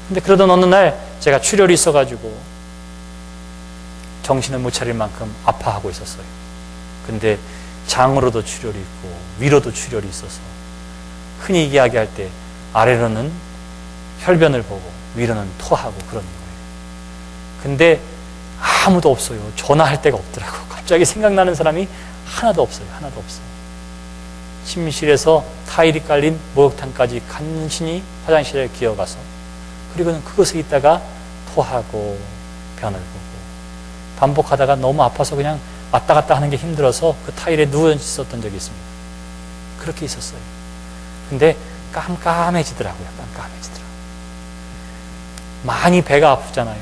근데 그러던 어느 날 제가 출혈이 있어가지고 정신을 못 차릴 만큼 아파하고 있었어요. 근데 장으로도 출혈이 있고 위로도 출혈이 있어서 흔히 이야기할 때 아래로는 혈변을 보고 위로는 토하고 그러는 거예요. 근데 아무도 없어요. 전화할 데가 없더라고. 갑자기 생각나는 사람이 하나도 없어요. 하나도 없어요. 침실에서 타일이 깔린 목욕탕까지 간신히 화장실에 기어가서 그리고는 그곳에 있다가 토하고 변을 보고 반복하다가 너무 아파서 그냥 왔다 갔다 하는 게 힘들어서 그 타일에 누워 있었던 적이 있습니다. 그렇게 있었어요. 근데 깜깜해지더라고요. 깜깜해지더라고요. 많이 배가 아프잖아요.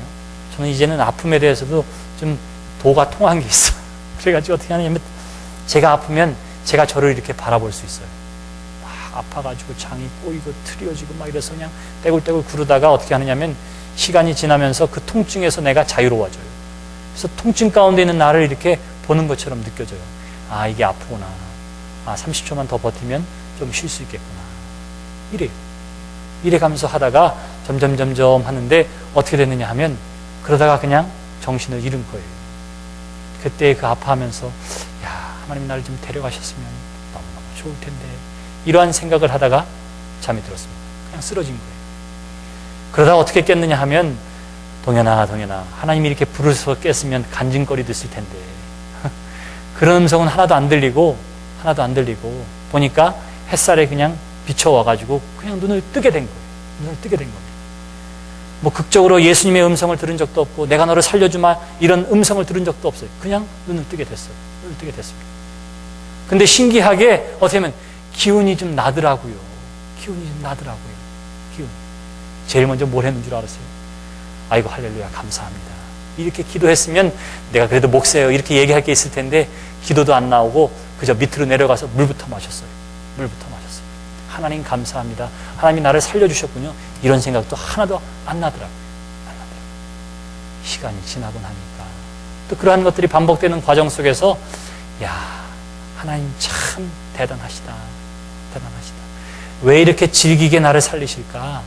저는 이제는 아픔에 대해서도 좀 도가 통한 게 있어요. 그래가지고 어떻게 하냐면 제가 아프면 제가 저를 이렇게 바라볼 수 있어요. 막 아파가지고 장이 꼬이고 트려지고 막 이래서 그냥 떼굴떼굴 구르다가 어떻게 하느냐면 시간이 지나면서 그 통증에서 내가 자유로워져요. 그래서 통증 가운데 있는 나를 이렇게 보는 것처럼 느껴져요. 아, 이게 아프구나. 아, 30초만 더 버티면 좀 쉴 수 있겠구나. 이래요. 이래 가면서 하다가 점점 하는데 어떻게 됐느냐 하면 그러다가 그냥 정신을 잃은 거예요. 그때 그 아파하면서 야, 하나님 나를 좀 데려가셨으면 너무너무 좋을 텐데 이러한 생각을 하다가 잠이 들었습니다. 그냥 쓰러진 거예요. 그러다가 어떻게 깼느냐 하면 동현아 하나님이 이렇게 부르셔서 깼으면 간증거리도 있을 텐데 그런 음성은 하나도 안 들리고 보니까 햇살에 그냥 비춰와가지고 그냥 눈을 뜨게 된 거예요. 눈을 뜨게 된 겁니다. 뭐 극적으로 예수님의 음성을 들은 적도 없고 내가 너를 살려주마 이런 음성을 들은 적도 없어요. 그냥 눈을 뜨게 됐어요. 눈을 뜨게 됐습니다. 근데 신기하게 어떻게 보면 기운이 좀 나더라고요. 기운이. 제일 먼저 뭘 했는 줄 알았어요? 아이고 할렐루야 감사합니다. 이렇게 기도했으면 내가 그래도 목사예요 이렇게 얘기할 게 있을 텐데 기도도 안 나오고 그저 밑으로 내려가서 물부터 마셨어요. 하나님 감사합니다. 하나님이 나를 살려주셨군요. 이런 생각도 하나도 안 나더라고요. 시간이 지나고 나니까 또 그러한 것들이 반복되는 과정 속에서 야, 하나님 참 대단하시다. 왜 이렇게 질기게 나를 살리실까?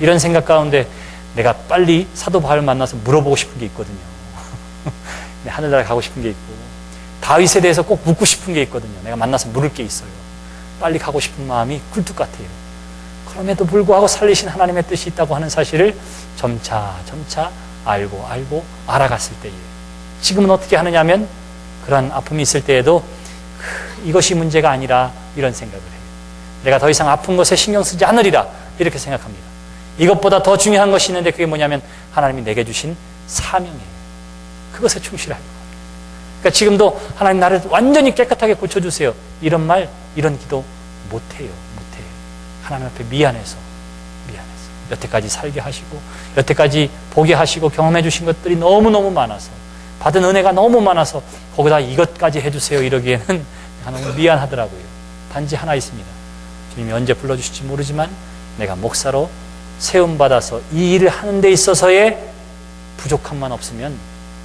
이런 생각 가운데 내가 빨리 사도 바울을 만나서 물어보고 싶은 게 있거든요. 하늘나라 가고 싶은 게 있고 다윗에 대해서 꼭 묻고 싶은 게 있거든요. 내가 만나서 물을 게 있어요. 빨리 가고 싶은 마음이 굴뚝 같아요. 그럼에도 불구하고 살리신 하나님의 뜻이 있다고 하는 사실을 점차 알고 알아갔을 때에 지금은 어떻게 하느냐면 그런 아픔이 있을 때에도 이것이 문제가 아니라 이런 생각을 해요. 내가 더 이상 아픈 것에 신경 쓰지 않으리라 이렇게 생각합니다. 이것보다 더 중요한 것이 있는데 그게 뭐냐면 하나님이 내게 주신 사명이에요. 그것에 충실할 것. 그러니까 지금도 하나님 나를 완전히 깨끗하게 고쳐주세요. 이런 말, 이런 기도 못해요. 하나님 앞에 미안해서. 여태까지 살게 하시고 여태까지 보게 하시고 경험해 주신 것들이 너무너무 많아서 받은 은혜가 너무 많아서 거기다 이것까지 해주세요 이러기에는 너무 미안하더라고요. 단지 하나 있습니다. 주님이 언제 불러주실지 모르지만 내가 목사로 세움받아서 이 일을 하는 데 있어서의 부족함만 없으면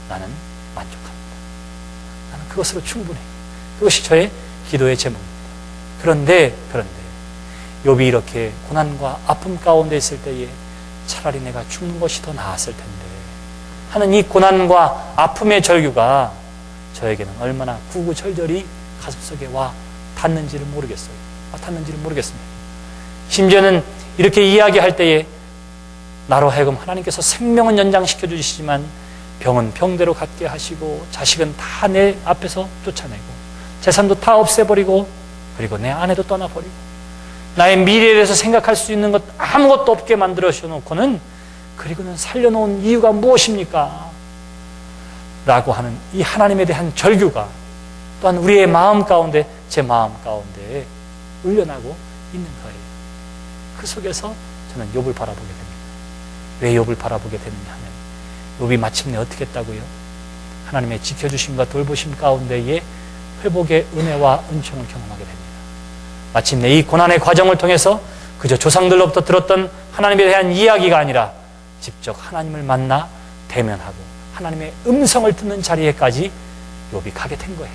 나는 만족합니다. 나는 그것으로 충분해요. 그것이 저의 기도의 제목입니다. 그런데 욥이 이렇게 고난과 아픔 가운데 있을 때에 차라리 내가 죽는 것이 더 나았을 텐데 하는 이 고난과 아픔의 절규가 저에게는 얼마나 구구절절히 가슴속에 와 닿는지를 모르겠어요. 모르겠습니다. 심지어는 이렇게 이야기할 때에 나로 하여금 하나님께서 생명은 연장시켜 주시지만 병은 병대로 갖게 하시고 자식은 다 내 앞에서 쫓아내고 재산도 다 없애버리고 그리고 내 아내도 떠나버리고 나의 미래에 대해서 생각할 수 있는 것 아무것도 없게 만들어 놓고는 그리고는 살려놓은 이유가 무엇입니까? 라고 하는 이 하나님에 대한 절규가 또한 우리의 마음 가운데 제 마음 가운데 울려나고 있는 거예요. 그 속에서 저는 욥을 바라보게 됩니다. 왜 욥을 바라보게 됐느냐 하면 욥이 마침내 어떻게 했다고요? 하나님의 지켜주심과 돌보심 가운데에 회복의 은혜와 은총을 경험하게 됩니다. 마침내 이 고난의 과정을 통해서 그저 조상들로부터 들었던 하나님에 대한 이야기가 아니라 직접 하나님을 만나 대면하고 하나님의 음성을 듣는 자리에까지 욥이 가게 된 거예요.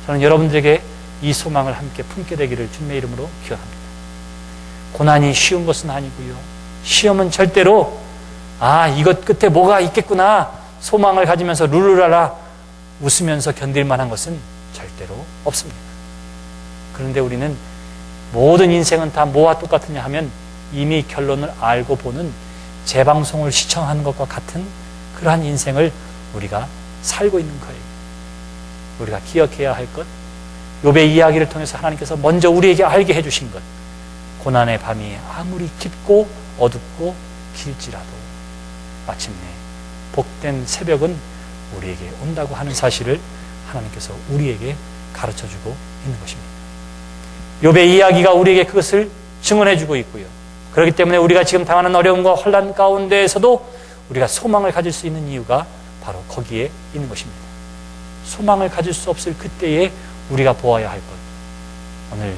저는 여러분들에게 이 소망을 함께 품게 되기를 주님의 이름으로 기원합니다. 고난이 쉬운 것은 아니고요. 시험은 절대로 이것 끝에 뭐가 있겠구나 소망을 가지면서 룰루랄라 웃으면서 견딜 만한 것은 절대로 없습니다. 그런데 우리는 모든 인생은 다 뭐와 똑같으냐 하면 이미 결론을 알고 보는 재방송을 시청하는 것과 같은 그러한 인생을 우리가 살고 있는 거예요. 우리가 기억해야 할 것, 욥의 이야기를 통해서 하나님께서 먼저 우리에게 알게 해주신 것, 고난의 밤이 아무리 깊고 어둡고 길지라도 마침내 복된 새벽은 우리에게 온다고 하는 사실을 하나님께서 우리에게 가르쳐주고 있는 것입니다. 욥의 이야기가 우리에게 그것을 증언해주고 있고요. 그렇기 때문에 우리가 지금 당하는 어려움과 혼란 가운데에서도 우리가 소망을 가질 수 있는 이유가 바로 거기에 있는 것입니다. 소망을 가질 수 없을 그때에 우리가 보아야 할 것, 오늘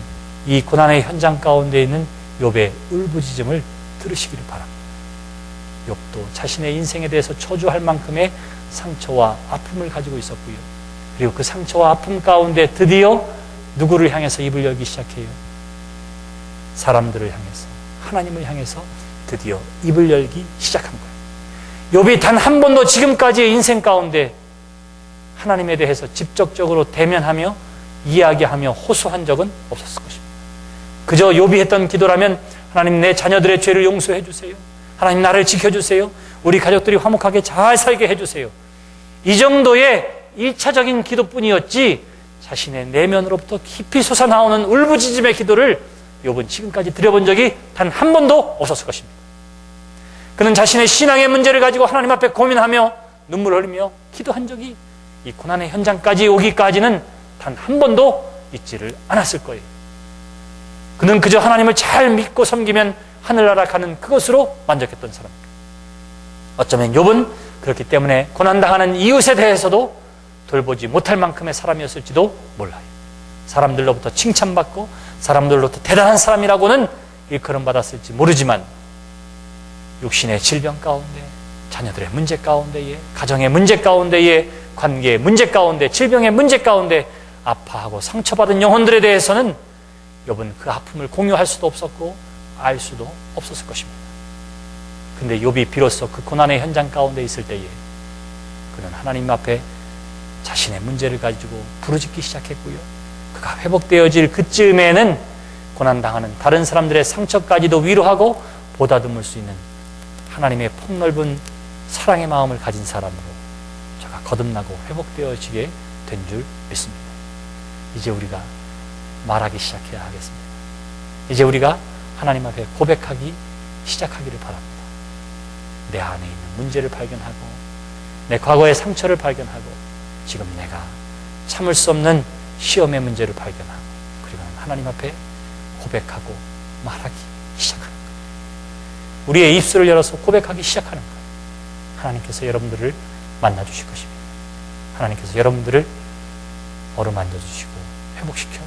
이 고난의 현장 가운데 있는 욥의 울부짖음을 들으시기를 바랍니다. 욥도 자신의 인생에 대해서 초조할 만큼의 상처와 아픔을 가지고 있었고요. 그리고 그 상처와 아픔 가운데 드디어 누구를 향해서 입을 열기 시작해요? 사람들을 향해서, 하나님을 향해서 드디어 입을 열기 시작한 거예요. 욥이 단 한 번도 지금까지의 인생 가운데 하나님에 대해서 직접적으로 대면하며 이야기하며 호소한 적은 없었을 것입니다. 그저 욥이 했던 기도라면 하나님 내 자녀들의 죄를 용서해 주세요. 하나님 나를 지켜주세요. 우리 가족들이 화목하게 잘 살게 해주세요. 이 정도의 1차적인 기도뿐이었지 자신의 내면으로부터 깊이 솟아나오는 울부짖음의 기도를 욥은 지금까지 드려본 적이 단 한 번도 없었을 것입니다. 그는 자신의 신앙의 문제를 가지고 하나님 앞에 고민하며 눈물을 흘리며 기도한 적이 이 고난의 현장까지 오기까지는 단 한 번도 있지를 않았을 거예요. 그는 그저 하나님을 잘 믿고 섬기면 하늘나라 가는 그것으로 만족했던 사람입니다. 어쩌면 욥은 그렇기 때문에 고난당하는 이웃에 대해서도 돌보지 못할 만큼의 사람이었을지도 몰라요. 사람들로부터 칭찬받고 사람들로부터 대단한 사람이라고는 일컬음받았을지 모르지만 육신의 질병 가운데, 자녀들의 문제 가운데에, 가정의 문제 가운데에, 관계의 문제 가운데, 질병의 문제 가운데 아파하고 상처받은 영혼들에 대해서는 욥은 그 아픔을 공유할 수도 없었고 알 수도 없었을 것입니다. 근데 욥이 비로소 그 고난의 현장 가운데 있을 때에 그는 하나님 앞에 자신의 문제를 가지고 부르짖기 시작했고요. 그가 회복되어질 그쯤에는 고난당하는 다른 사람들의 상처까지도 위로하고 보다듬을 수 있는 하나님의 폭넓은 사랑의 마음을 가진 사람으로 저가 거듭나고 회복되어지게 된 줄 믿습니다. 이제 우리가 말하기 시작해야 하겠습니다. 이제 우리가 하나님 앞에 고백하기 시작하기를 바랍니다. 내 안에 있는 문제를 발견하고 내 과거의 상처를 발견하고 지금 내가 참을 수 없는 시험의 문제를 발견하고 그리고는 하나님 앞에 고백하고 말하기 시작하는 거예요. 우리의 입술을 열어서 고백하기 시작하는 거예요. 하나님께서 여러분들을 만나주실 것입니다. 하나님께서 여러분들을 어루만져 주시고 회복시켜